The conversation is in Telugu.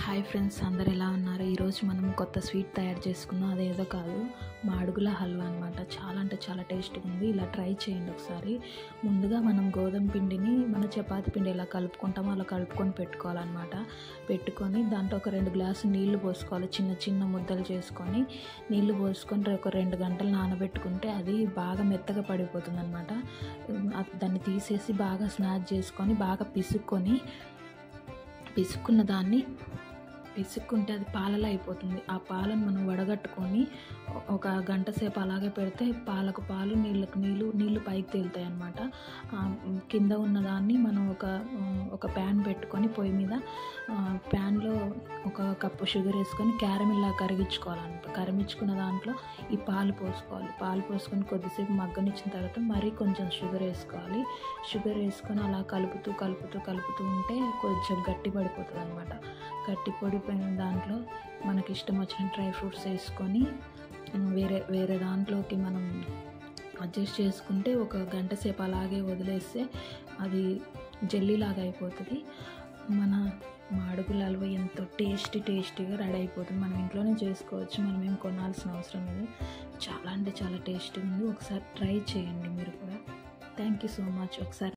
హాయ్ ఫ్రెండ్స్, అందరు ఎలా ఉన్నారు? ఈరోజు మనం కొత్త స్వీట్ తయారు చేసుకున్నాం. అదేదో కాదు, మాడుగుల హల్వా అనమాట. చాలా అంటే చాలా టేస్టీగా ఉంది. ఇలా ట్రై చేయండి ఒకసారి. ముందుగా మనం గోధుమ పిండిని మన చపాతీ పిండి ఎలా కలుపుకుంటామో అలా కలుపుకొని పెట్టుకోవాలన్నమాట. పెట్టుకొని దాంట్లో ఒక 2 గ్లాసులు నీళ్లు పోసుకోవాలి. చిన్న చిన్న ముద్దలు చేసుకొని నీళ్లు పోసుకొని ఒక 2 గంటలు నానబెట్టుకుంటే అది బాగా మెత్తగా పడిపోతుంది అనమాట. దాన్ని తీసేసి బాగా స్మాష్ చేసుకొని బాగా పిసుక్కున్న దాన్ని పిసుక్కుంటే అది పాలలో అయిపోతుంది. ఆ పాలను మనం వడగట్టుకొని ఒక గంట సేపు అలాగే పెడితే పాలకు పాలు, నీళ్ళకు నీళ్ళు పైకి తేలుతాయి అన్నమాట. కింద ఉన్నదాన్ని మనం ఒక ప్యాన్ పెట్టుకొని పొయ్యి మీద ప్యాన్లో ఒక కప్పు షుగర్ వేసుకొని క్యారమిల్లా కరిగించుకున్న దాంట్లో ఈ పాలు పోసుకొని కొద్దిసేపు మగ్గనిచ్చిన తర్వాత మరీ కొంచెం షుగర్ వేసుకోవాలి. షుగర్ వేసుకొని అలా కలుపుతూ ఉంటే కొంచెం గట్టి పడిపోతుంది అనమాట. గట్టి పడిపోయిన దాంట్లో మనకి ఇష్టం వచ్చిన డ్రై ఫ్రూట్స్ వేసుకొని వేరే దాంట్లోకి మనం అడ్జస్ట్ చేసుకుంటే ఒక గంట సేపు అలాగే వదిలేస్తే అది జెల్లీలాగా అయిపోతుంది. మన మాడుగుల హల్వా ఎంతో టేస్టీగా రెడీ అయిపోతుంది. మనం ఇంట్లోనే చేసుకోవచ్చు. మనం ఏం కొనాల్సిన అవసరం లేదు. చాలా అంటే చాలా టేస్టీగా ఉంది. ఒకసారి ట్రై చేయండి మీరు కూడా. Thank you so much. ఒకసారి